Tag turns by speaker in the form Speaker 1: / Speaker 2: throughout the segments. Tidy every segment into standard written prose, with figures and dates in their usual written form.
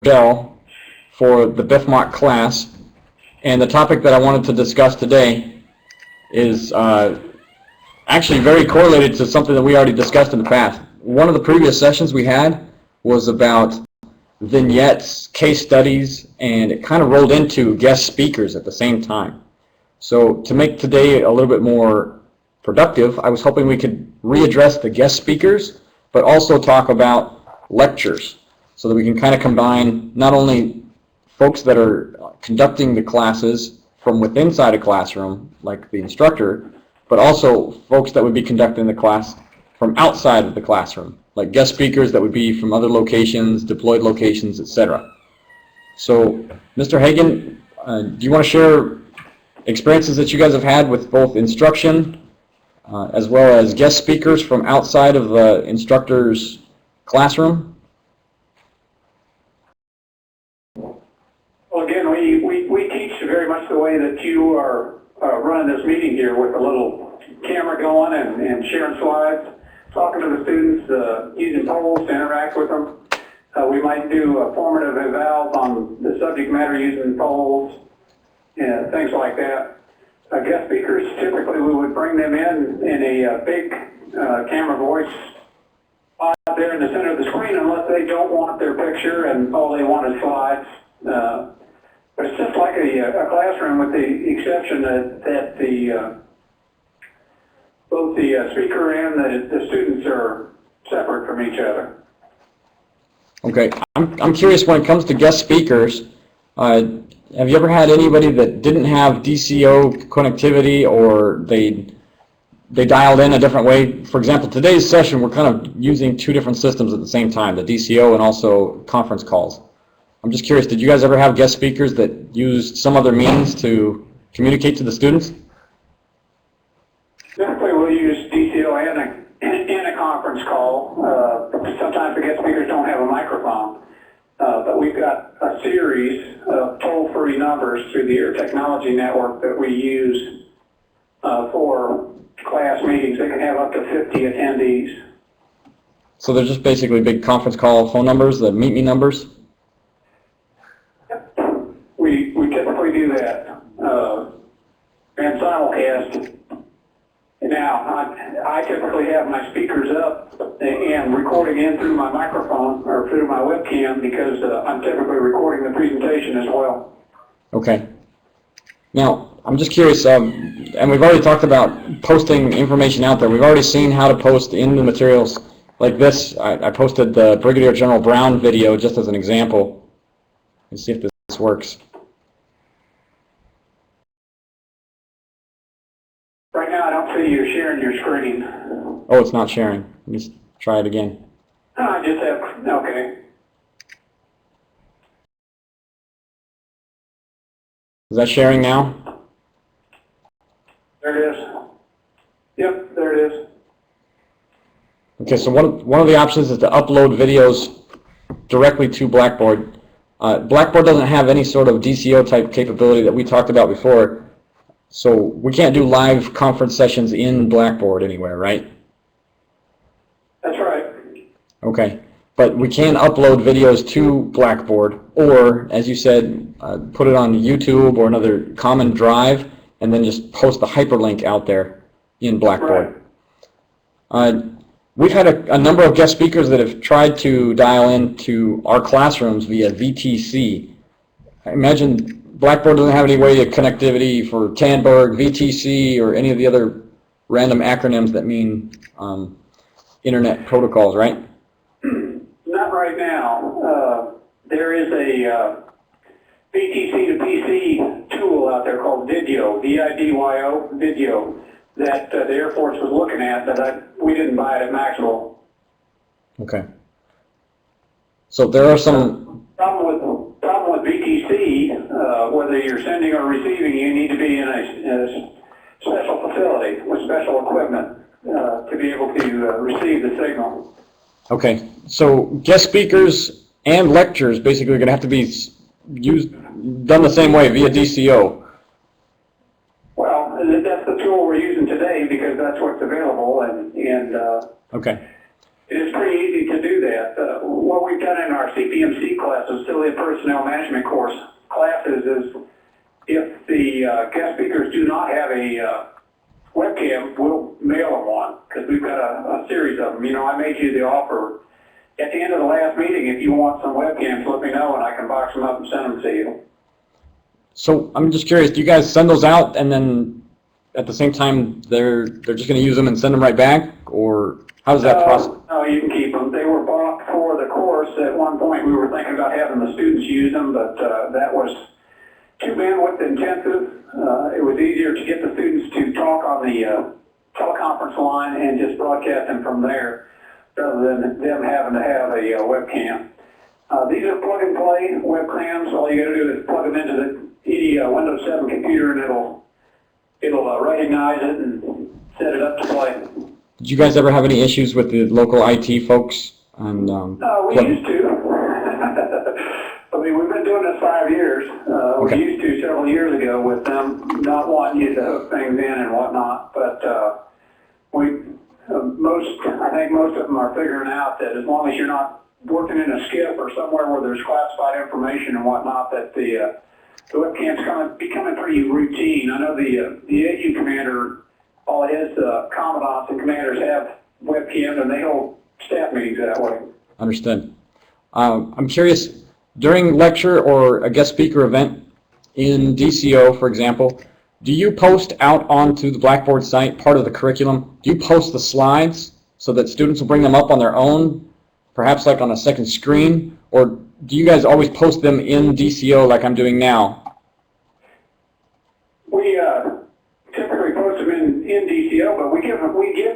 Speaker 1: Bell for the BFMOC class, and the topic that I wanted to discuss today is actually very correlated to something that we already discussed in the past. One of the previous sessions we had was about vignettes, case studies, and it kind of rolled into guest speakers at the same time. So to make today a little bit more productive, I was hoping we could readdress the guest speakers, but also talk about lectures, so that we can kind of combine not only folks that are conducting the classes from within inside a classroom, like the instructor, but also folks that would be conducting the class from outside of the classroom, like guest speakers that would be from other locations, deployed locations, etc. So, Mr. Hagan, do you want to share experiences that you guys have had with both instruction as well as guest speakers from outside of the instructor's classroom?
Speaker 2: Well, again, we teach very much the way that you are running this meeting here, with a little camera going and sharing slides, talking to the students, using polls to interact with them. We might do formative evals on the subject matter using polls and things like that. Guest speakers, typically we would bring them in a big camera voice out there in the center of the screen, unless they don't want their picture and all they want is slides. But it's just like a classroom, with the exception that both the speaker and the students are separate from each other. Okay,
Speaker 1: I'm curious, when it comes to guest speakers, have you ever had anybody that didn't have DCO connectivity, or they dialed in a different way? For example, today's session, we're kind of using two different systems at the same time, the DCO and also conference calls. I'm just curious, did you guys ever have guest speakers that used some other means to communicate to the students?
Speaker 2: Typically we'll use DCO and a conference call. Sometimes the guest speakers don't have a microphone. But we've got a series of toll-free numbers through the Air Technology Network that we use for class meetings. They can have up to 50 attendees.
Speaker 1: So they're just basically big conference call phone numbers, the meet me numbers?
Speaker 2: Yep. We typically do that. And simulcast. Now, I typically have my speakers up and recording in through my microphone or through my webcam, because I'm typically recording the presentation as well.
Speaker 1: Okay. Now, I'm just curious, and we've already talked about posting information out there. We've already seen how to post in the materials like this. I posted the Brigadier General Brown video just as an example. Let's see if this works.
Speaker 2: Right now, I don't see you sharing your screen.
Speaker 1: Oh, it's not sharing. Let me try it again.
Speaker 2: I just have, okay.
Speaker 1: Is that sharing now?
Speaker 2: There it is. Yep, there it is.
Speaker 1: Okay, so one of the options is to upload videos directly to Blackboard. Blackboard doesn't have any sort of DCO type capability that we talked about before. So we can't do live conference sessions in Blackboard anywhere, right?
Speaker 2: That's right.
Speaker 1: Okay, but we can upload videos to Blackboard, or, as you said, put it on YouTube or another common drive, and then just post the hyperlink out there in Blackboard. Right. We've had a number of guest speakers that have tried to dial into our classrooms via VTC. I imagine Blackboard doesn't have any way of connectivity for Tandberg, VTC, or any of the other random acronyms that mean internet protocols, right?
Speaker 2: Not right now. There is a VTC to PC tool out there called Vidyo, V-I-D-Y-O, Vidyo, that the Air Force was looking at, but we didn't buy it at Maxwell.
Speaker 1: Okay. So there are some
Speaker 2: problem with VTC, whether you're sending or receiving, you need to be in a special facility with special equipment to be able to receive the signal.
Speaker 1: Okay, so guest speakers and lectures basically are going to have to be done the same way via DCO.
Speaker 2: Well, that's the tool we're using today, because that's what's available, and
Speaker 1: okay.
Speaker 2: It is pretty easy to do that. What we've done in our CPMC classes, Facility Personnel Management course classes, is if the guest speakers do not have a webcam, we'll mail them one, because we've got a series of them. You know, I made you the offer at the end of the last meeting. If you want some webcams, let me know, and I can box them up and send them to you.
Speaker 1: So I'm just curious, do you guys send those out and then at the same time they're just going to use them and send them right back, or how does that process?
Speaker 2: No, you can keep them. They were bought for the course. At one point we were thinking about having the students use them, but that was too bandwidth intensive. It was easier to get the students to talk on the teleconference line and just broadcast them from there, rather than them having to have a webcam. These are plug-and-play webcams. All you got to do is plug them into any Windows 7 computer, and it'll recognize it and set it up to play.
Speaker 1: Did you guys ever have any issues with the local IT folks? And
Speaker 2: we used to. I mean, we've been doing this 5 years.
Speaker 1: Okay.
Speaker 2: We used to several years ago with them not wanting you to hook things in and whatnot, but I think most of them are figuring out that as long as you're not working in a SCIF or somewhere where there's classified information and whatnot, that the webcam's becoming pretty routine. I know the AU commander, all his commandants and commanders have webcams, and they hold staff meetings that way.
Speaker 1: Understood. I'm curious, during lecture or a guest speaker event in DCO, for example, do you post out onto the Blackboard site part of the curriculum? Do you post the slides so that students will bring them up on their own, perhaps like on a second screen, or do you guys always post them in DCO like I'm doing now?
Speaker 2: We typically post them in DCO, but we give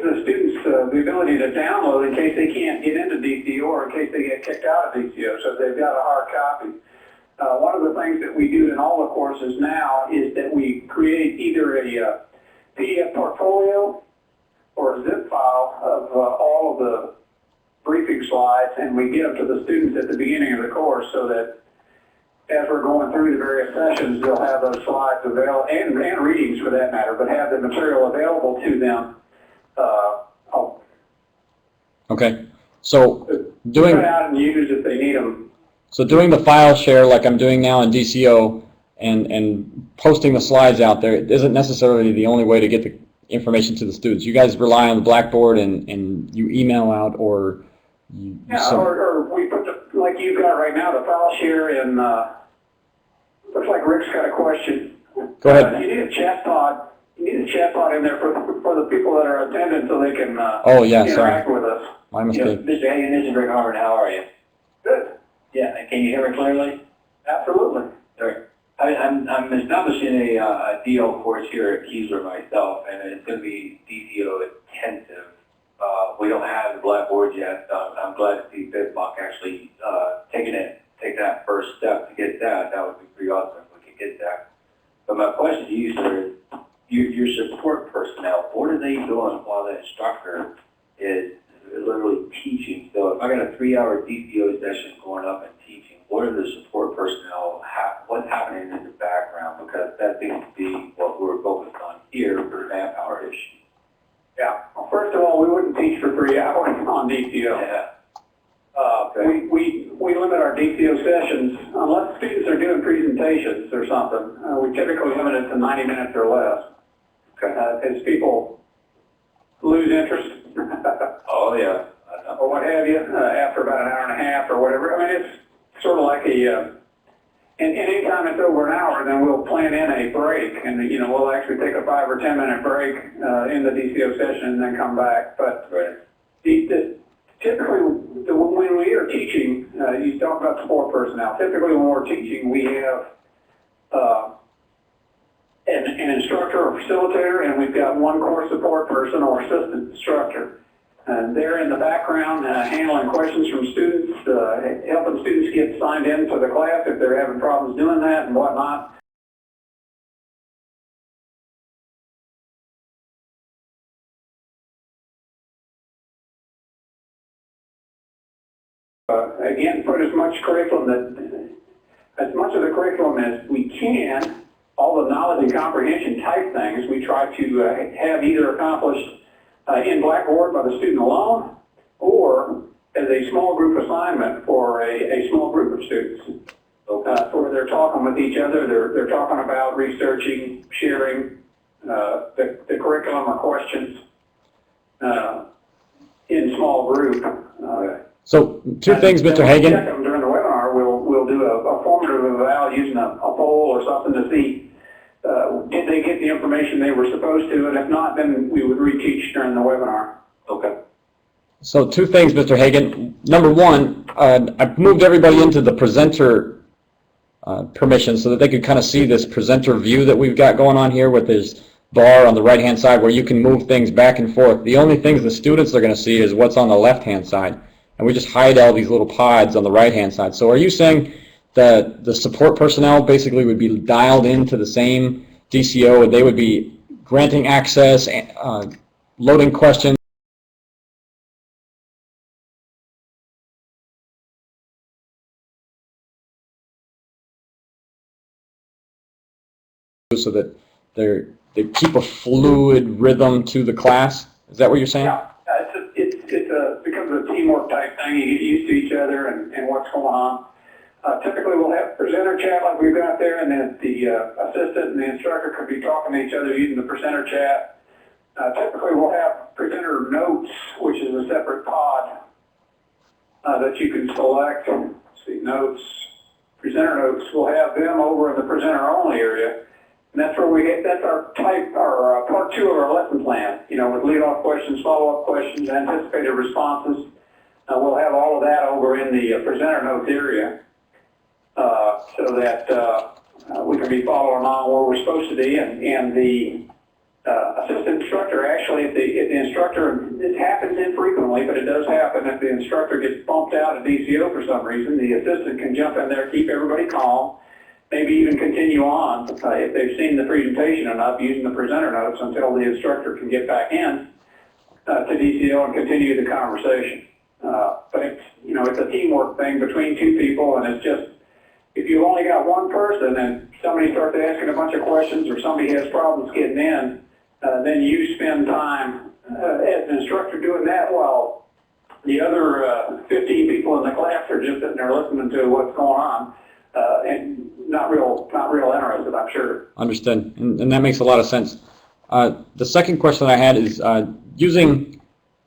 Speaker 2: the students the ability to download in case they can't get into DCO or in case they get kicked out of DCO, so they've got a hard copy. One of the things that we do in all the courses now is that we create either a PDF portfolio or a zip file of all of the briefing slides, and we give them to the students at the beginning of the course so that as we're going through the various sessions, they'll have those slides available, and readings for that matter, but have the material available to them.
Speaker 1: Okay, so doing
Speaker 2: print out and use if they need them.
Speaker 1: So doing the file share like I'm doing now in DCO and posting the slides out there isn't necessarily the only way to get the information to the students. You guys rely on the Blackboard and you email out, or you...
Speaker 2: Yeah, or we put like you've got right now, the file share in, looks like Rick's got a question.
Speaker 1: Go ahead.
Speaker 2: You need a chat pod. You need a chat pod in there for the people that are attending so they can interact with us.
Speaker 1: My mistake.
Speaker 3: Mr. Hagan, this is Rick Harvard. How are you?
Speaker 2: Good.
Speaker 3: Yeah, and can you hear me clearly?
Speaker 2: Absolutely.
Speaker 3: Sorry. I'm establishing a DL course here at Keesler myself, and it's going to be DCO intensive. We don't have the Blackboard yet. I'm glad to see BFMOC actually take that first step to get that. That would be pretty awesome if we could get that. But my question to you, sir, is your support personnel, what are they doing while the instructor is literally teaching? So if I got a 3-hour DCO session going up and teaching, what are the support personnel, what's happening in the background? Because that seems to be what we're focused on here for the manpower issue.
Speaker 2: Yeah. Well, first of all, we wouldn't teach for 3 hours on DCO.
Speaker 3: Yeah.
Speaker 2: Okay. We limit our DCO sessions, unless students are doing presentations or something, we typically limit it to 90 minutes or less. As people lose interest.
Speaker 3: Oh, yeah.
Speaker 2: Or what have you, after about an hour and a half or whatever. I mean, it's sort of like and anytime it's over an hour, then we'll plan in a break, and we'll actually take a 5 or 10 minute break in the DCO session and then come back. But typically, when we are teaching, you talk about support personnel. Typically, when we're teaching, we have an instructor or facilitator, and we've got one course support person or assistant instructor. And they're in the background handling questions from students, helping students get signed into the class if they're having problems doing that and whatnot. Again, put as much of the curriculum as we can, all the knowledge and comprehension type things, we try to have either accomplished in Blackboard by the student alone, or as a small group assignment for a small group of students. Where they're talking with each other, they're talking about researching, sharing the curriculum or questions in small group.
Speaker 1: So two things, Mr. Hagan.
Speaker 2: During the webinar, we'll do a formative eval using a poll or something to see did they get the information they were supposed to, and if not, then we would reteach during the webinar. Okay.
Speaker 1: So two things, Mr. Hagan. Number one, I've moved everybody into the presenter permission so that they could kind of see this presenter view that we've got going on here with this bar on the right-hand side where you can move things back and forth. The only things the students are going to see is what's on the left-hand side. And we just hide all these little pods on the right-hand side. So are you saying that the support personnel basically would be dialed into the same DCO and they would be granting access, loading questions, so that they keep a fluid rhythm to the class? Is that what you're saying?
Speaker 2: Yeah, it becomes a teamwork type thing. You get used to each other and what's going on. Typically, we'll have presenter chat like we've got there, and then the assistant and the instructor could be talking to each other using the presenter chat. Typically, we'll have presenter notes, which is a separate pod that you can select. Let's see, notes, presenter notes. We'll have them over in the presenter only area. And that's where that's our part two of our lesson plan, with lead-off questions, follow-up questions, anticipated responses. We'll have all of that over in the presenter notes area so that we can be following along where we're supposed to be. And the assistant instructor, actually, if the instructor, it happens infrequently, but it does happen, if the instructor gets bumped out of DCO for some reason, the assistant can jump in there, keep everybody calm, maybe even continue on if they've seen the presentation enough using the presenter notes until the instructor can get back in to DCO and continue the conversation. But it's a teamwork thing between two people, and it's just, if you only got one person and somebody starts asking a bunch of questions or somebody has problems getting in, then you spend time as an instructor doing that while the other 15 people in the class are just sitting there listening to what's going on. And not real interested, I'm sure.
Speaker 1: Understood, and that makes a lot of sense. The second question I had is using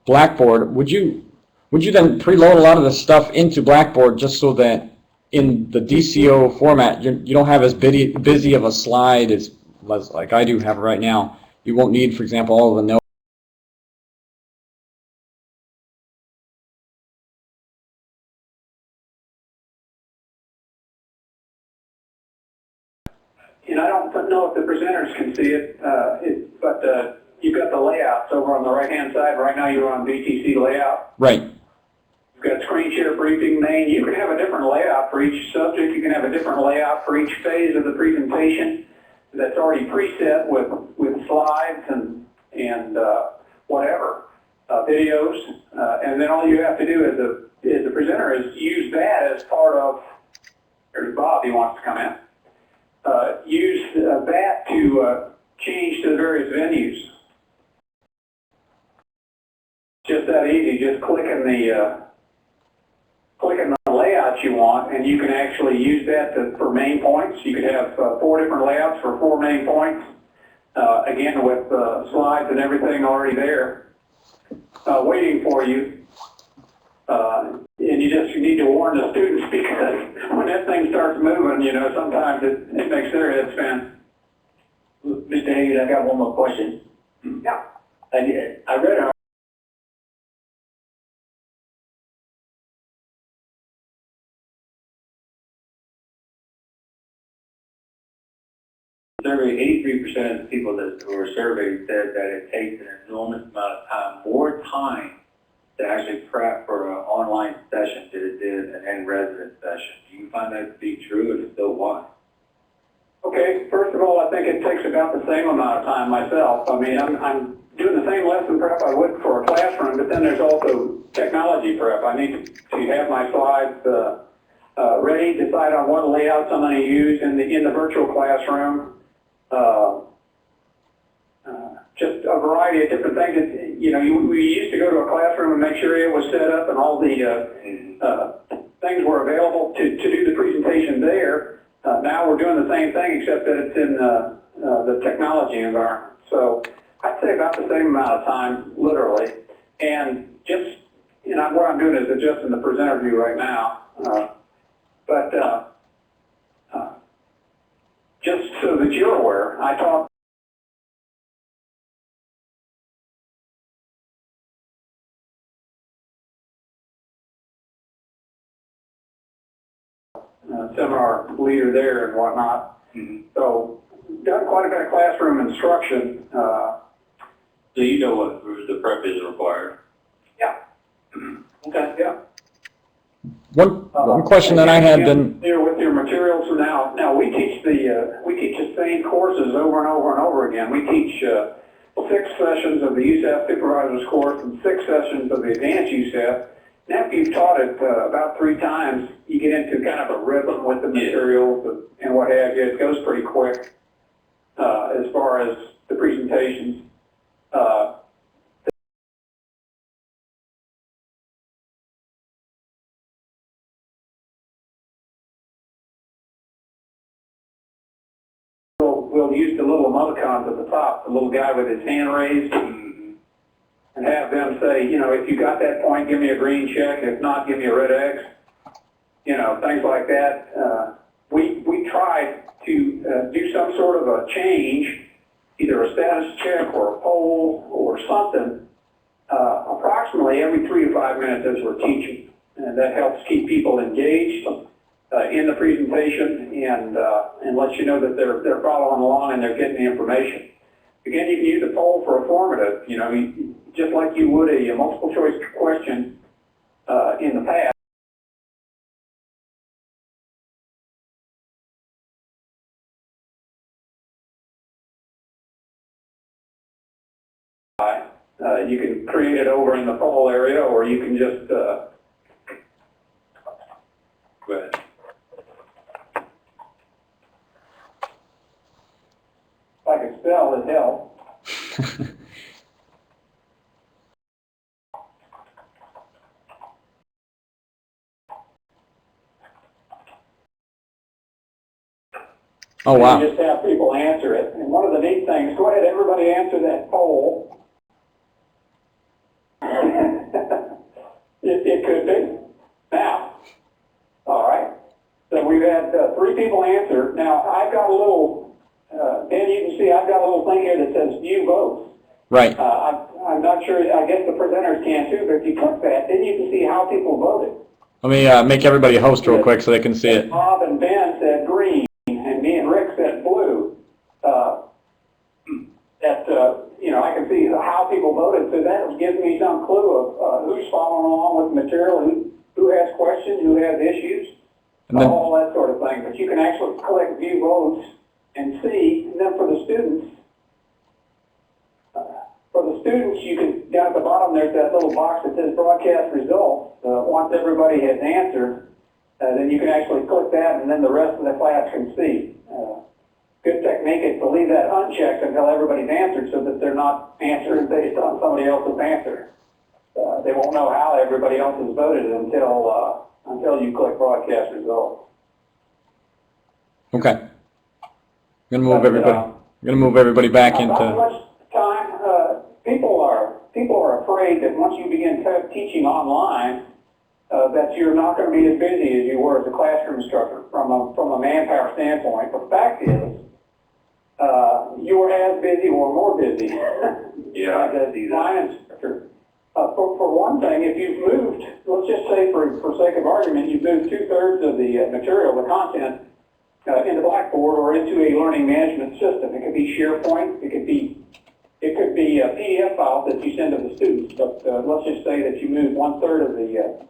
Speaker 1: Blackboard. Would you then preload a lot of the stuff into Blackboard just so that in the DCO format you don't have as busy of a slide as like I do have right now? You won't need, for example, all of the notes.
Speaker 2: I don't know if the presenters can see it, but you've got the layouts over on the right-hand side. Right now you're on VTC layout.
Speaker 1: Right.
Speaker 2: You've got screen share, briefing, main. You can have a different layout for each subject. You can have a different layout for each phase of the presentation that's already preset with slides and whatever, videos. And then all you have to do as the presenter is use that as part of, there's Bob, he wants to come in. Use that to change to the various venues. Just that easy, just clicking the layout you want, and you can actually use that for main points. You could have 4 different layouts for 4 main points, again with slides and everything already there, waiting for you. And you just need to warn the students, because when that thing starts moving, sometimes it makes their head spin.
Speaker 3: Mr. Hagan, I got one more question.
Speaker 2: Yeah.
Speaker 3: I read an survey, 83% of the people that were surveyed said that it takes an enormous amount of time, more time to actually prep for an online session than it did an in-resident session. Do you find that to be true, and if so, why?
Speaker 2: Okay, first of all, I think it takes about the same amount of time myself. I mean, I'm doing the same lesson prep I would for a classroom, but then there's also technology prep. I need to have my slides ready, decide on what layouts I'm going to use in the virtual classroom. just a variety of different things. We used to go to a classroom and make sure it was set up and all the things were available to do the presentation there. Now we're doing the same thing, except that it's in the technology environment. So I'd say about the same amount of time, literally. And just, what I'm doing is adjusting the presenter view right now. Just so that you're aware, I talked seminar leader there and whatnot.
Speaker 3: Mm-hmm.
Speaker 2: So done quite a bit of classroom instruction.
Speaker 3: So you know what the prep is required?
Speaker 2: Yeah.
Speaker 3: Okay.
Speaker 2: Yeah.
Speaker 1: One question that I had then.
Speaker 2: There with your materials now we teach the same courses over and over and over again. We teach 6 sessions of the USAF supervisor's course and 6 sessions of the advanced USAF. Now, if you've taught it about 3 times, you get into kind of a rhythm with the materials and what have you. It goes pretty quick as far as the presentations. We'll use the little emoticons at the top, the little guy with his hand raised, and have them say, if you got that point, give me a green check. If not, give me a red X. Things like that. We try to do some sort of a change, either a status check or a poll or something, approximately every 3 to 5 minutes as we're teaching. And that helps keep people engaged in the presentation and lets you know that they're following along and they're getting the information. Again, you can use a poll for a formative, just like you would a multiple choice question in the past. You can create it over in the poll area, or you can just
Speaker 3: Go ahead.
Speaker 2: If I could spell, it'd help.
Speaker 1: Oh, wow.
Speaker 2: You just have people answer it. And one of the neat things, go ahead, everybody answer that poll. It could be. Now, all right. So we've had 3 people answer. Now, I've got a little, Ben, you can see I've got a little thing here that says view votes.
Speaker 1: Right.
Speaker 2: I'm not sure, I guess the presenters can too, but if you click that, then you can see how people voted.
Speaker 1: Let me make everybody a host real quick so they can see it.
Speaker 2: Bob and Ben said green, and me and Rick said blue. I can see how people voted, so that gives me some clue of who's following along with the material, who has questions, who has issues,
Speaker 1: And then,
Speaker 2: all that sort of thing. But you can actually click view votes and see, and then for the students, you can, down at the bottom there's that little box that says broadcast results. Once everybody has answered, then you can actually click that, and then the rest of the class can see. Good technique is to leave that unchecked until everybody's answered, so that they're not answering based on somebody else's answer. They won't know how everybody else has voted until you click broadcast results.
Speaker 1: okay. I'm gonna move everybody back
Speaker 2: Not
Speaker 1: into.
Speaker 2: much time. People are afraid that once you begin teaching online, that you're not going to be as busy as you were as a classroom instructor from a manpower standpoint. But the fact is, you are as busy or more busy
Speaker 3: Yeah,
Speaker 2: as a line instructor. For one thing, if you've moved, let's just say for sake of argument, you've moved 2/3 of the material, the content, into Blackboard or into a learning management system. It could be SharePoint, it could be a PDF file that you send to the students. But let's just say that you move 1/3 of the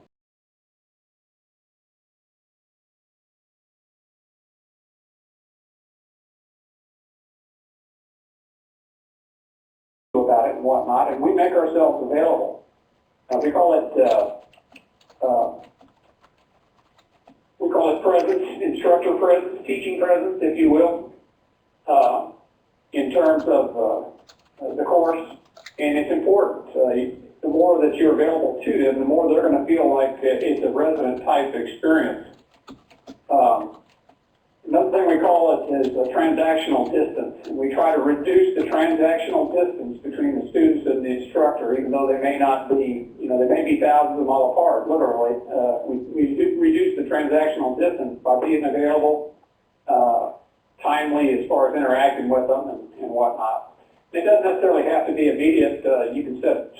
Speaker 2: about it and whatnot, and we make ourselves available. We call it presence, instructor presence, teaching presence, if you will, in terms of the course, and it's important. The more that you're available to them, the more they're going to feel like it's a resident type experience. Another thing we call it is a transactional distance. We try to reduce the transactional distance between the students and the instructor, even though they may not be, they may be thousands of miles apart, literally. We reduce the transactional distance by being available, timely as far as interacting with them and whatnot. It doesn't necessarily have to be immediate. You can set,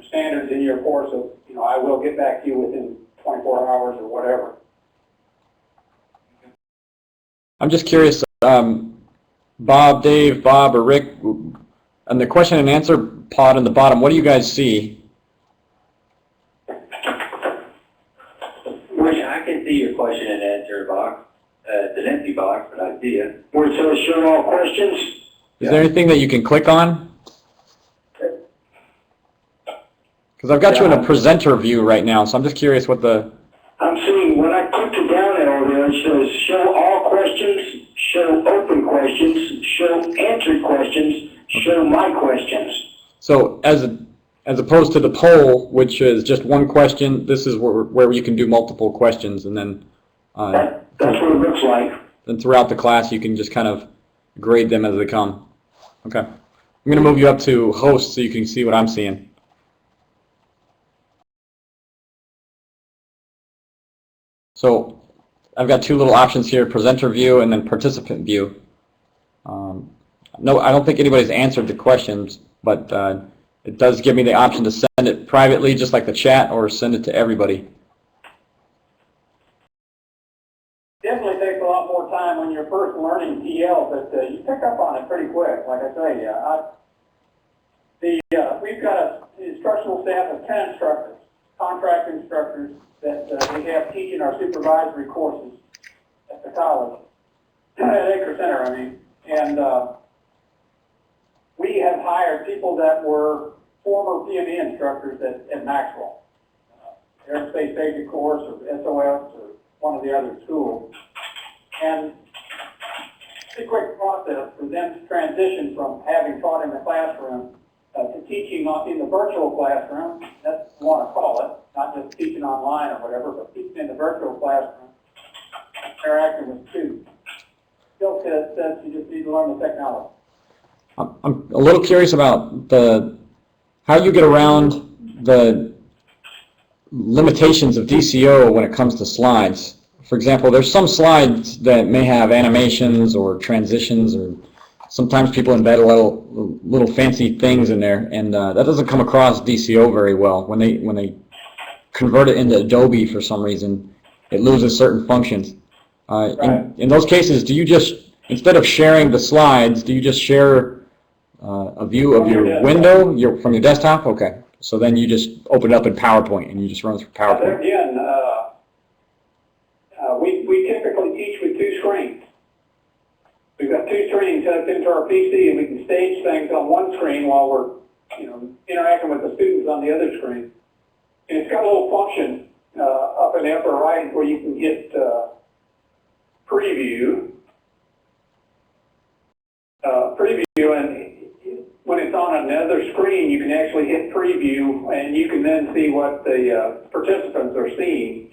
Speaker 2: standards in your course of, I will get back to you within 24 hours or whatever.
Speaker 1: I'm just curious, Bob, Dave, Bob, or Rick, on the question and answer pod in the bottom, what do you guys see?
Speaker 3: I can see your question and answer box. It's an empty box, but I see it.
Speaker 2: Where it says show all questions.
Speaker 1: Is there anything that you can click on? Because I've got you in a presenter view right now, so I'm just curious what the...
Speaker 2: I'm seeing, when I click the down arrow there, it says show all questions, show open questions, show answered questions, show my questions.
Speaker 1: So as opposed to the poll, which is just one question, this is where you can do multiple questions, and then...
Speaker 2: That's what it looks like.
Speaker 1: Then throughout the class, you can just kind of grade them as they come. Okay. I'm going to move you up to host so you can see what I'm seeing. So I've got two little options here, presenter view and then participant view. No, I don't think anybody's answered the questions, but it does give me the option to send it privately, just like the chat, or send it to everybody.
Speaker 2: Definitely takes a lot more time when you're first learning TL, but you pick up on it pretty quick. Like I say, we've got an instructional staff of 10 instructors, contract instructors, that we have teaching our supervisory courses at the college, at Acre Center, I mean. And we have hired people that were former PME instructors at Maxwell, Aerospace Safety Course or SOS or one of the other schools. And it's a quick process for them to transition from having taught in the classroom to teaching in the virtual classroom. That's what you want to call it. Not just teaching online or whatever, but teaching in the virtual classroom, interacting with students. Skill set says you just need to learn the technology.
Speaker 1: I'm a little curious about how you get around the limitations of DCO when it comes to slides. For example, there's some slides that may have animations or transitions, or sometimes people embed little fancy things in there, and that doesn't come across DCO very well. When they convert it into Adobe for some reason, it loses certain functions.
Speaker 2: Right.
Speaker 1: In those cases, do you just, instead of sharing the slides, do you just share a view of your window from your desktop? Okay. So then you just open it up in PowerPoint and you just run through PowerPoint.
Speaker 2: Again, we typically teach with two screens. We've got two screens hooked into our PC, and we can stage things on one screen while we're interacting with the students on the other screen. And it's got a little function up in the upper right where you can get preview, and when it's on another screen, you can actually hit preview, and you can then see what the participants are seeing.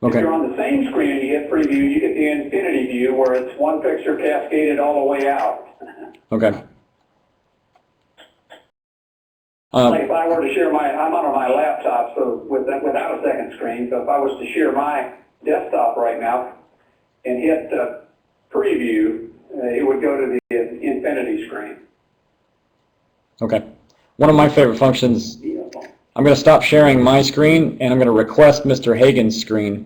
Speaker 1: Okay.
Speaker 2: If you're on the same screen and you hit preview, you get the infinity view where it's one picture cascaded all the way out.
Speaker 1: Okay.
Speaker 2: Like if I were to share I'm on my laptop, so without a second screen, so if I was to share my desktop right now and hit preview, it would go to the infinity screen.
Speaker 1: Okay. One of my favorite functions, I'm going to stop sharing my screen and I'm going to request Mr. Hagen's screen.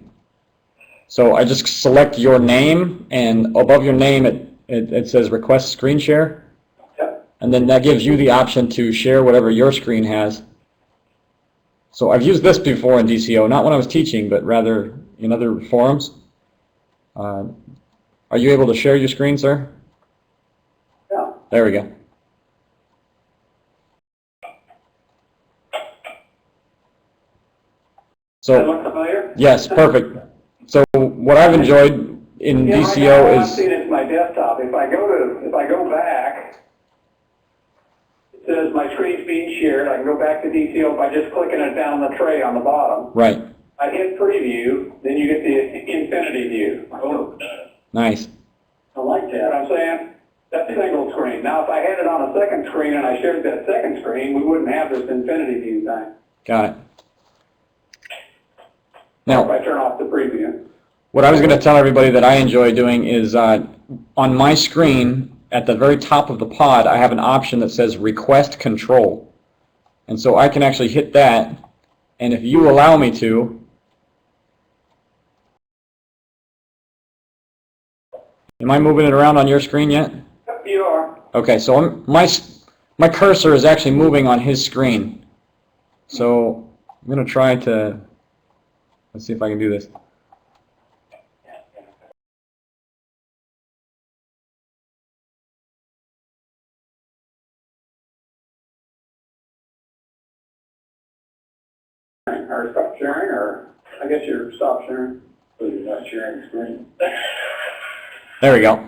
Speaker 1: So I just select your name, and above your name it says request screen share.
Speaker 2: Yep.
Speaker 1: And then that gives you the option to share whatever your screen has. So I've used this before in DCO, not when I was teaching, but rather in other forums. Are you able to share your screen, sir?
Speaker 2: Yeah.
Speaker 1: There we go.
Speaker 2: Does that look familiar?
Speaker 1: Yes, perfect. So what I've enjoyed in DCO
Speaker 2: I'm
Speaker 1: is...
Speaker 2: seeing it as my desktop. If I go back, says my screen's being shared. I can go back to DCO by just clicking it down the tray on the bottom.
Speaker 1: Right.
Speaker 2: I hit preview, then you get the infinity view. Oh,
Speaker 1: Nice.
Speaker 2: I like that. You know what I'm saying? That's single screen. Now, if I had it on a second screen and I shared that second screen, we wouldn't have this infinity view thing.
Speaker 1: Got it.
Speaker 2: If
Speaker 1: Now,
Speaker 2: I turn off the preview.
Speaker 1: what I was going to tell everybody that I enjoy doing is on my screen, at the very top of the pod, I have an option that says Request Control. And so I can actually hit that, and if you allow me to, am I moving it around on your screen yet?
Speaker 2: Yep, you are.
Speaker 1: Okay, so my cursor is actually moving on his screen. So I'm going to try to, let's see if I can do this.
Speaker 2: Or stop sharing, or I guess you're stop sharing. So you're not sharing the screen.
Speaker 1: There we go.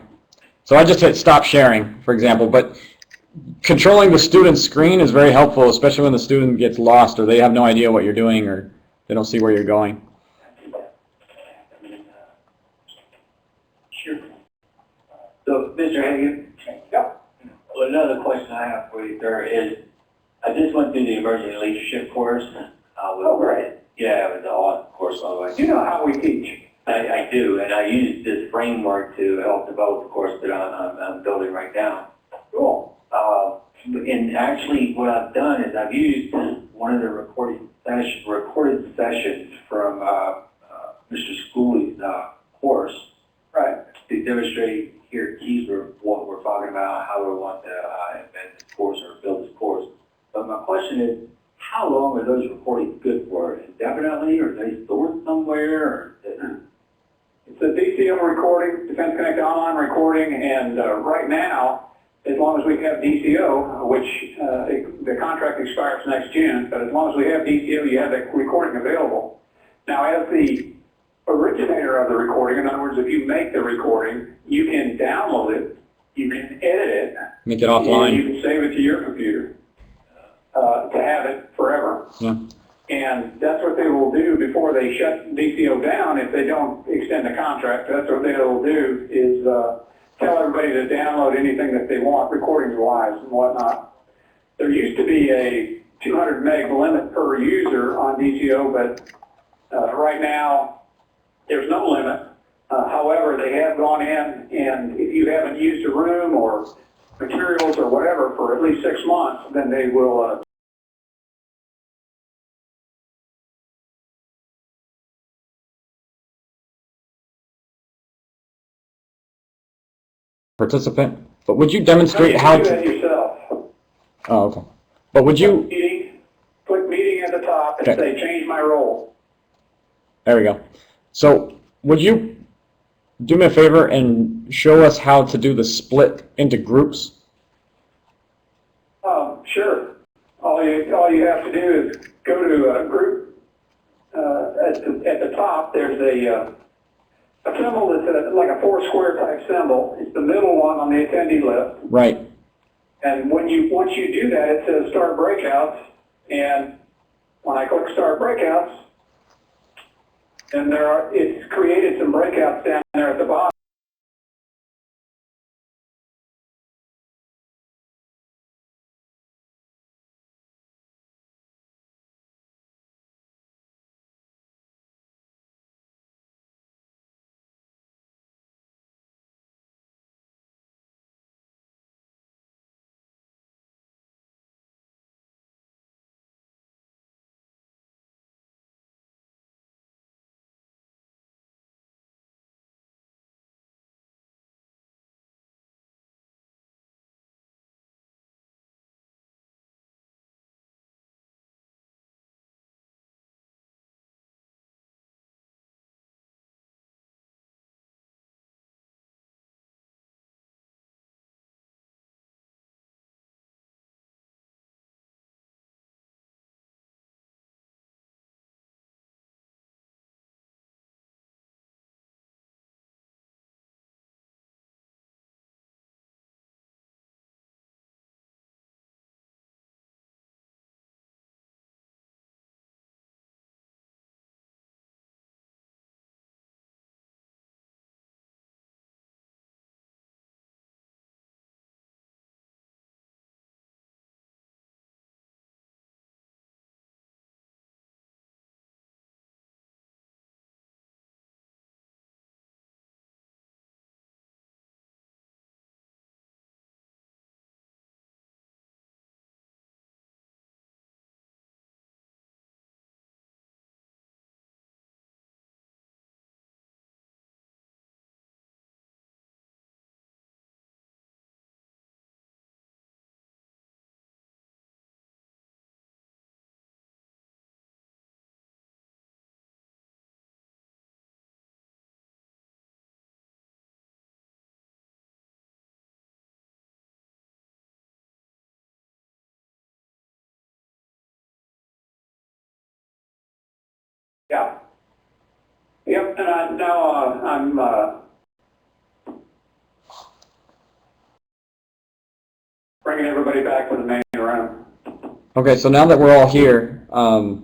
Speaker 1: So I just hit stop sharing, for example, but controlling the student's screen is very helpful, especially when the student gets lost or they have no idea what you're doing or they don't see where you're going.
Speaker 3: Sure. So, Mr. Hagan?
Speaker 2: Yep.
Speaker 3: Well, another question I have for you, sir, is I just went through the emerging leadership course.
Speaker 2: Oh, great.
Speaker 3: Yeah, it was an awesome course, by the way.
Speaker 2: You know how we teach.
Speaker 3: I do, and I use this framework to help develop the course that I'm building right now.
Speaker 2: Cool.
Speaker 3: And actually, what I've done is I've used one of the recorded sessions from Mr. Schooley's course,
Speaker 2: Right.
Speaker 3: to demonstrate here at Keysler what we're talking about, how we want to embed this course or build this course. But my question is, how long are those recordings good for? Indefinitely, or are they stored somewhere? Or
Speaker 2: It's a DCO recording, Defense Connect online recording, and right now, as long as we have DCO, which the contract expires next June, but as long as we have DCO, you have that recording available. Now, as the originator of the recording, in other words, if you make the recording, you can download it, you can edit it,
Speaker 1: Make it
Speaker 2: and you
Speaker 1: offline.
Speaker 2: can save it to your computer to have it forever.
Speaker 1: Yeah.
Speaker 2: And that's what they will do before they shut DCO down if they don't extend the contract. That's what they will do is tell everybody to download anything that they want, recordings-wise and whatnot. There used to be a 200 meg limit per user on DCO, but right now there's no limit. However, they have gone in, and if you haven't used a room or materials or whatever for at least 6 months, then they will
Speaker 1: Participant. But would you demonstrate how
Speaker 2: do
Speaker 1: to...
Speaker 2: that yourself.
Speaker 1: Oh, okay. But would you...
Speaker 2: Click meeting at the top and
Speaker 1: Okay.
Speaker 2: say change my role.
Speaker 1: There we go. So would you do me a favor and show us how to do the split into groups?
Speaker 2: Sure. All you have to do is go to a group. At the top, there's a symbol that's like a 4 square type symbol. It's the middle one on the attendee list.
Speaker 1: Right.
Speaker 2: And once you do that, it says start breakouts. And when I click start breakouts, then it's created some breakouts down there at the bottom. Yeah. Yep, and now I'm bringing everybody back to the main room.
Speaker 1: Okay, so now that we're all here, I'm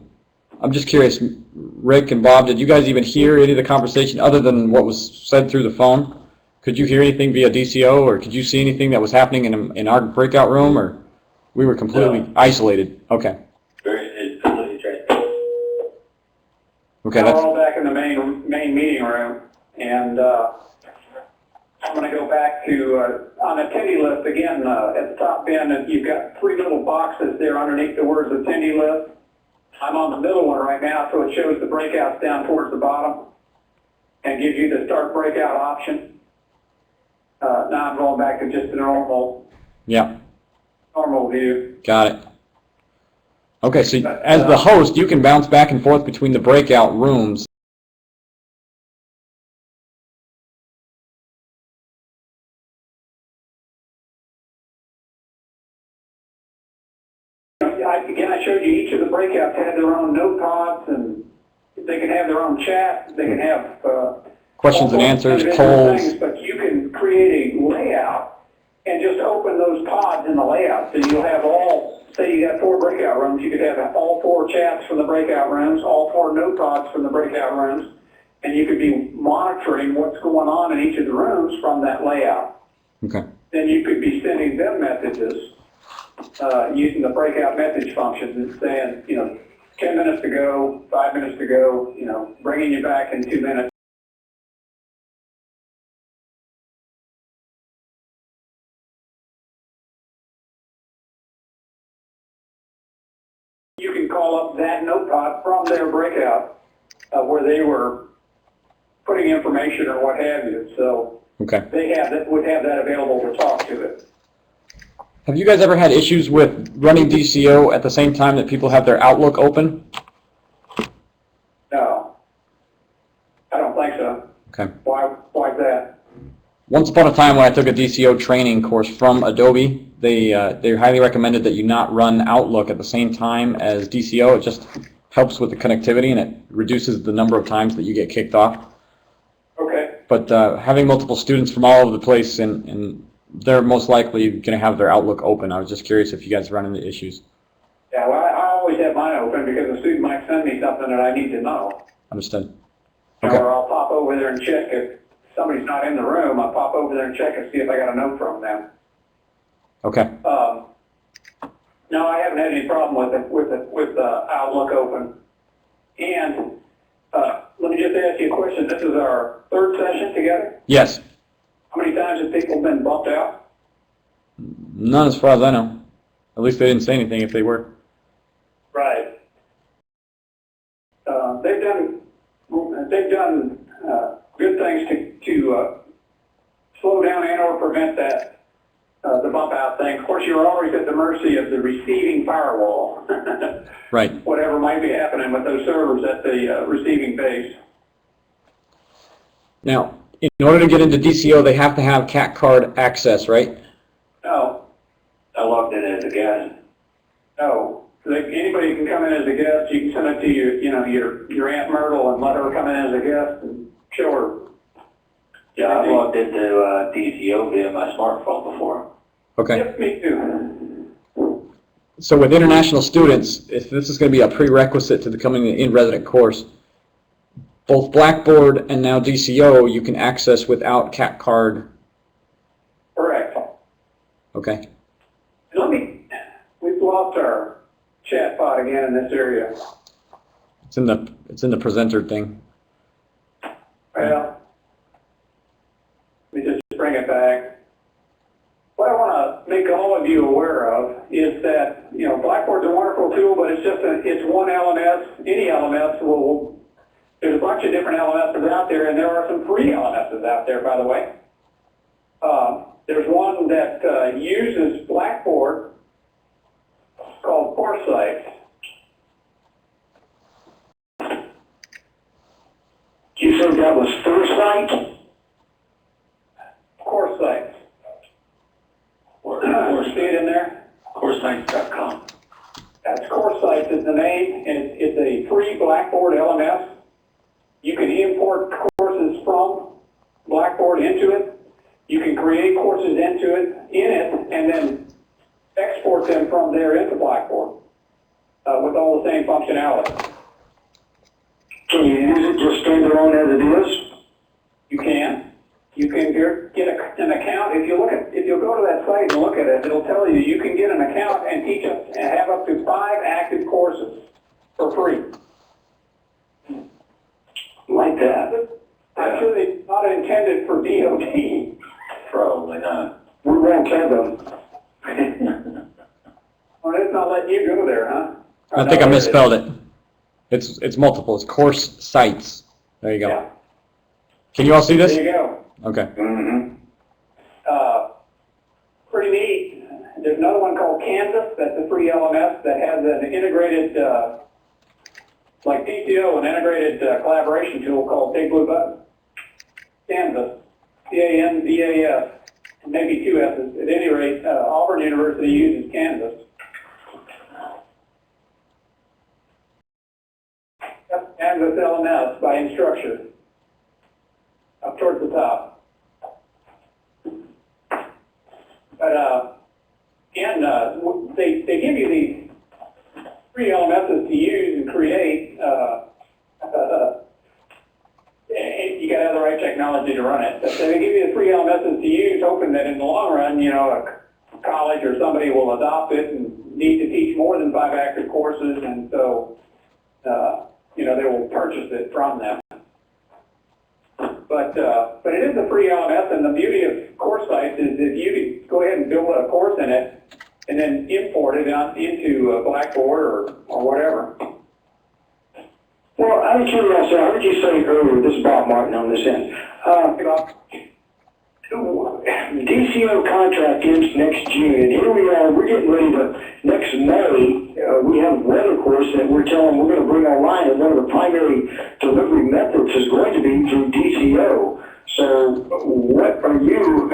Speaker 1: just curious, Rick and Bob, did you guys even hear any of the conversation other than what was said through the phone? Could you hear anything via DCO, or could you see anything that was happening in our breakout room, or we were completely isolated? Okay.
Speaker 3: It's completely transparent.
Speaker 1: Okay,
Speaker 2: Now we're
Speaker 1: that's,
Speaker 2: all back in the main meeting room, and I'm going to go back to on attendee list again. At the top bin, you've got 3 little boxes there underneath the words attendee list. I'm on the middle one right now, so it shows the breakouts down towards the bottom and gives you the start breakout option. Now I'm going back to just the normal view.
Speaker 1: got it. Okay, so as the host, you can bounce back and forth between the breakout rooms.
Speaker 2: Again, I showed you each of the breakouts had their own note pods, and they can have their own chat. They can have
Speaker 1: Questions and answers,
Speaker 2: individual
Speaker 1: polls.
Speaker 2: things, but you can create a layout and just open those pods in the layout. So you'll have all, say you got 4 breakout rooms, you could have all 4 chats from the breakout rooms, all 4 note pods from the breakout rooms, and you could be monitoring what's going on in each of the rooms from that layout.
Speaker 1: Okay.
Speaker 2: Then you could be sending them messages using the breakout message functions and saying, 10 minutes to go, 5 minutes to go, bringing you back in 2 minutes. You can call up that notepad from their breakout where they were putting information or what have you. So
Speaker 1: Okay.
Speaker 2: they would have that available to talk to it.
Speaker 1: Have you guys ever had issues with running DCO at the same time that people have their Outlook open?
Speaker 2: No, I don't think so.
Speaker 1: Okay.
Speaker 2: Why is that?
Speaker 1: Once upon a time when I took a DCO training course from Adobe, they highly recommended that you not run Outlook at the same time as DCO. It just helps with the connectivity and it reduces the number of times that you get kicked off.
Speaker 2: Okay.
Speaker 1: But having multiple students from all over the place and they're most likely going to have their Outlook open. I was just curious if you guys run into issues.
Speaker 2: Yeah, well, I always have mine open because a student might send me something that I need to know.
Speaker 1: Understood.
Speaker 2: Okay.
Speaker 1: Okay.
Speaker 2: Or I'll pop over there and check if somebody's not in the room. I'll pop over there and check and see if I got a note from them.
Speaker 1: Okay.
Speaker 2: No, I haven't had any problem with Outlook open. And let me just ask you a question. This is our 3rd session together.
Speaker 1: Yes.
Speaker 2: How many times have people been bumped out?
Speaker 1: None as far as I know. At least they didn't say anything if they were.
Speaker 2: Right. They've done good things to slow down and or prevent that the bump out thing. Of course, you're always at the mercy of the receiving firewall.
Speaker 1: Right.
Speaker 2: Whatever might be happening with those servers at the receiving base.
Speaker 1: Now, in order to get into DCO, they have to have CAT card access, right?
Speaker 2: No.
Speaker 3: I logged in as a guest.
Speaker 2: No. Anybody can come in as a guest. You can send it to your Aunt Myrtle and let her come in as a guest and show her.
Speaker 3: Yeah, I logged into DCO via my smartphone before.
Speaker 1: Okay.
Speaker 2: Yep, me too.
Speaker 1: So with international students, if this is going to be a prerequisite to becoming an in-resident course, both Blackboard and now DCO you can access without CAT card.
Speaker 2: Correct.
Speaker 1: Okay.
Speaker 2: We've lost our chat pod again in this area.
Speaker 1: It's in the presenter thing.
Speaker 2: Well, let me just bring it back. What I want to make all of you aware of is that, Blackboard's a wonderful tool, but it's one LMS. Any LMS there's a bunch of different LMSs out there, and there are some free LMSs out there, by the way. There's one that uses Blackboard called Foresight.
Speaker 3: You said that was Foresight?
Speaker 2: Foresight. See it in there?
Speaker 3: Foresight.com.
Speaker 2: That's Foresight is the name, and it's a free Blackboard LMS. You can import courses from Blackboard into it. You can create courses in it, and then export them from there into Blackboard with all the same functionality.
Speaker 4: Can you use it just standalone as it is?
Speaker 2: You can. You can get an account. If you'll go to that site and look at it, it'll tell you you can get an account and teach us and have up to 5 active courses for free.
Speaker 4: Like that.
Speaker 2: I'm sure they're not intended for DOD.
Speaker 3: Probably not.
Speaker 4: We won't have them.
Speaker 2: Well, it's not letting you go there, huh?
Speaker 1: I think I misspelled it. It's multiple. It's course sites. There you go.
Speaker 2: Yeah.
Speaker 1: Can you all see this?
Speaker 2: There you go.
Speaker 1: Okay.
Speaker 4: Mm-hmm.
Speaker 2: Pretty neat. There's another one called Canvas. That's a free LMS that has an integrated, like DCO, an integrated collaboration tool called Big Blue Button. Canvas. C-A-N-V-A-S. Maybe 2 S's. At any rate, Auburn University uses Canvas. That's Canvas LMS by Instructure. Up towards the top. But again, they give you these free LMSs to use and create. You got to have the right technology to run it. But they give you the free LMSs to use, hoping that in the long run, you know, a college or somebody will adopt it and need to teach more than 5 active courses, and so you know, they will purchase it from them. But it is a free LMS, and the beauty of course sites is if you can go ahead and build a course in it and then import it into Blackboard or whatever.
Speaker 4: Well, out of curiosity, I heard you say earlier, this is Bob Martin on this end. DCO contract ends next June, and here we are, we're getting ready to, next May, we have weather course that we're telling we're going to bring online, and one of the primary delivery methods is going to be through DCO. So what are you,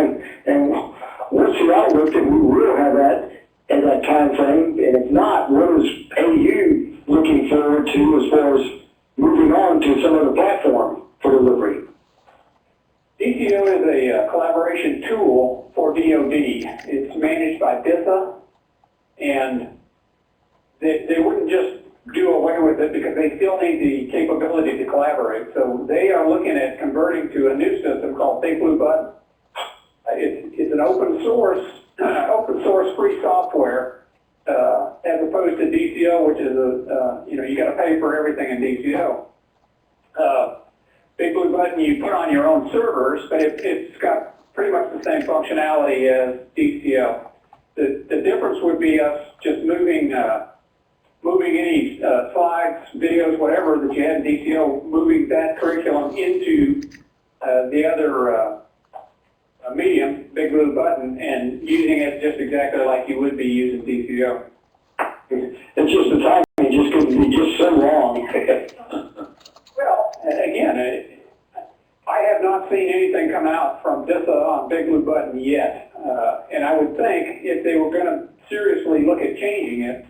Speaker 4: and what's the outlook that we will have that in that time frame? And if not, what is AU looking forward to as far as moving on to some other platform for delivery?
Speaker 2: DCO is a collaboration tool for DoD. It's managed by DISA, and they wouldn't just do away with it because they still need the capability to collaborate. So they are looking at converting to a new system called Big Blue Button. It's an open source free software as opposed to DCO, which is you know, you got to pay for everything in DCO. Big Blue Button you put on your own servers, but it's got pretty much the same functionality as DCO. The difference would be us just moving any slides, videos, whatever that you had in DCO, moving that curriculum into the other medium, Big Blue Button, and using it just exactly like you would be using DCO.
Speaker 4: It's just the timing just couldn't be just so long.
Speaker 2: Well, again, I have not seen anything come out from DISA on Big Blue Button yet. And I would think if they were going to seriously look at changing it,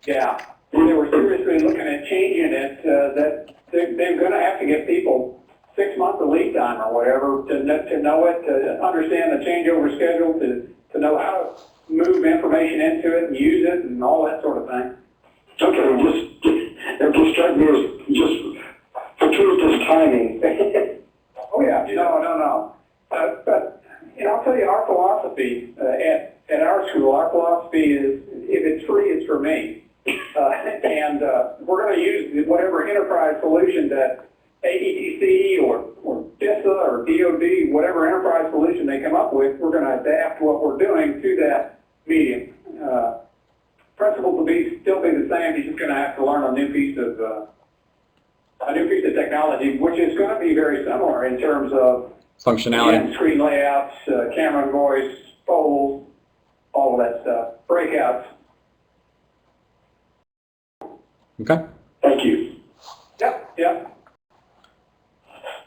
Speaker 2: yeah, if they were seriously looking at changing it, that they're going to have to give people 6 months of lead time or whatever to know it, to understand the changeover schedule, to know how to move information into it and use it and all that sort of thing.
Speaker 4: Okay, it just struck me as just fortuitous timing.
Speaker 2: Oh yeah, no. But you know, I'll tell you, our philosophy at our school, our philosophy is if it's free, it's for me. And we're going to use whatever enterprise solution that AETC or DISA or DoD, whatever enterprise solution they come up with, we're going to adapt what we're doing to that medium. Principles will still be the same. You're just going to have to learn a new piece of technology, which is going to be very similar in terms of
Speaker 1: Functionality.
Speaker 2: again, screen layouts, camera and voice, polls, all of that stuff, breakouts.
Speaker 1: Okay.
Speaker 4: Thank you.
Speaker 2: Yep.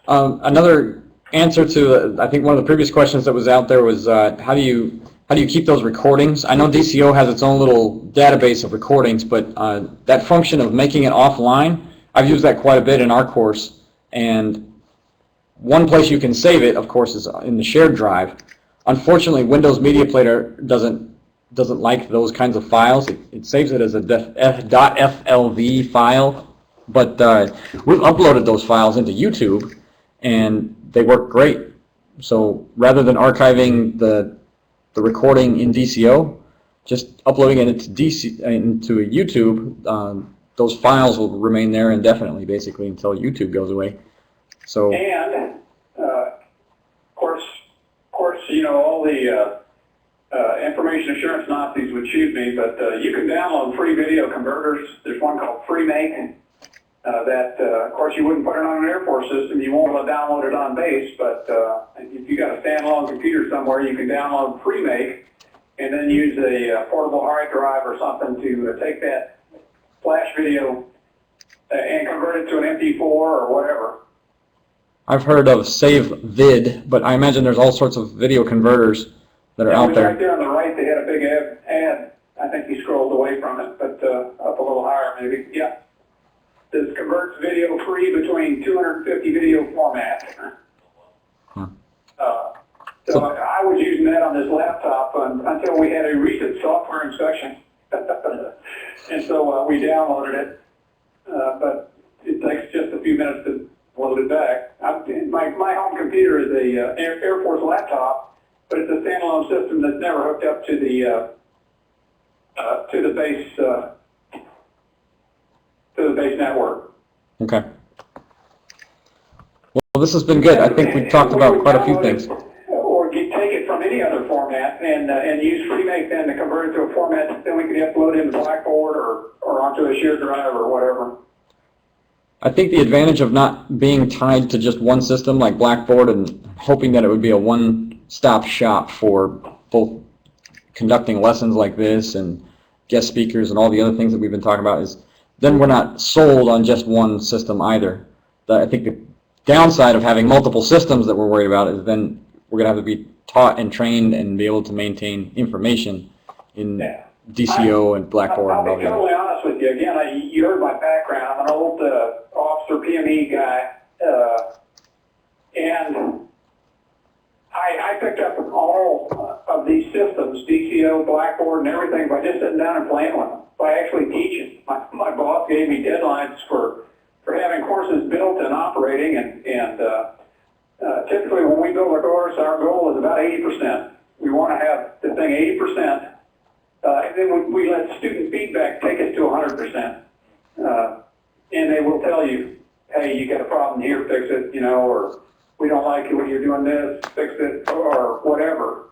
Speaker 1: Another answer to, I think one of the previous questions that was out there was how do you keep those recordings? I know DCO has its own little database of recordings, but that function of making it offline, I've used that quite a bit in our course, and one place you can save it, of course, is in the shared drive. Unfortunately, Windows Media Player doesn't like those kinds of files. It saves it as a .flv file, but we've uploaded those files into YouTube, and they work great. So rather than archiving the recording in DCO, just uploading it into YouTube, those files will remain there indefinitely, basically, until YouTube goes away. So.
Speaker 2: And of course, you know, all the information assurance Nazis would shoot me, but you can download free video converters. There's one called FreeMake that, of course, you wouldn't put it on an Air Force system. You won't be able to download it on base, but if you got a standalone computer somewhere, you can download FreeMake and then use a portable hard drive or something to take that flash video and convert it to an MP4 or whatever.
Speaker 1: I've heard of SaveVid, but I imagine there's all sorts of video converters that are out there.
Speaker 2: Right there on the right, they had a big ad. I think you scrolled away from it, but up a little higher maybe. Yeah. This converts video free between 250 video formats. So I was using that on this laptop until we had a recent software inspection. And so we downloaded it, but it takes just a few minutes to load it back. My home computer is a Air Force laptop, but it's a standalone system that's never hooked up to the base network.
Speaker 1: Okay. Well, this has been good. I think we talked about quite a few things.
Speaker 2: Or you take it from any other format and use FreeMake then to convert it to a format that then we can upload into Blackboard or onto a shared drive or whatever.
Speaker 1: I think the advantage of not being tied to just one system like Blackboard and hoping that it would be a one-stop shop for both conducting lessons like this and guest speakers and all the other things that we've been talking about is then we're not sold on just one system either. I think the downside of having multiple systems that we're worried about is then we're going to have to be taught and trained and be able to maintain information in DCO and Blackboard.
Speaker 2: I'll be totally honest with you. Again, you heard my background. I'm an old officer PME guy, and I picked up all of these systems, DCO, Blackboard, and everything by just sitting down and playing with them, by actually teaching. My boss gave me deadlines for having courses built and operating, and typically when we build a course, our goal is about 80%. We want to have the thing 80%. And then we let student feedback take us to 100%. And they will tell you, hey, you got a problem here, fix it, you know, or we don't like it when you're doing this, fix it, or whatever.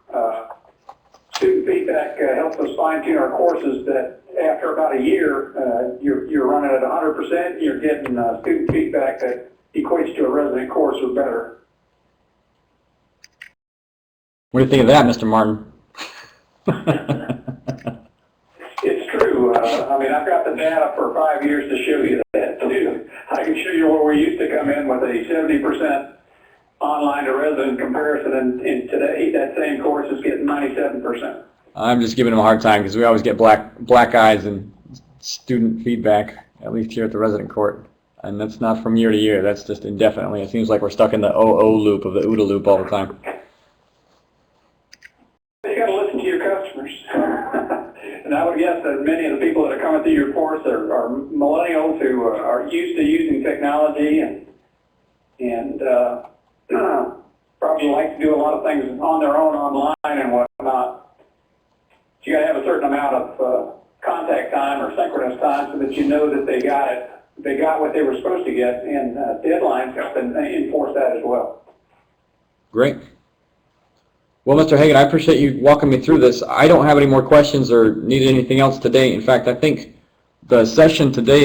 Speaker 2: Student feedback helps us fine-tune our courses that after about a year, you're running at 100%, you're getting student feedback that equates to a resident course or better.
Speaker 1: What do you think of that, Mr. Martin?
Speaker 2: It's true. I mean, I've got the data for 5 years to show you that, too. I can show you where we used to come in with a 70% online to resident comparison, and today that same course is getting 97%.
Speaker 1: I'm just giving them a hard time because we always get black eyes and student feedback, at least here at the resident court. And that's not from year to year. That's just indefinitely. It seems like we're stuck in the OO loop of the OODA loop all the time.
Speaker 2: You got to listen to your customers. And I would guess that many of the people that are coming through your course are millennials who are used to using technology and probably like to do a lot of things on their own online and whatnot. You got to have a certain amount of contact time or synchronous time so that you know that they got it. They got what they were supposed to get, and deadlines help enforce that as well.
Speaker 1: Great. Well, Mr. Hagan, I appreciate you walking me through this. I don't have any more questions or need anything else today. In fact, I think the session today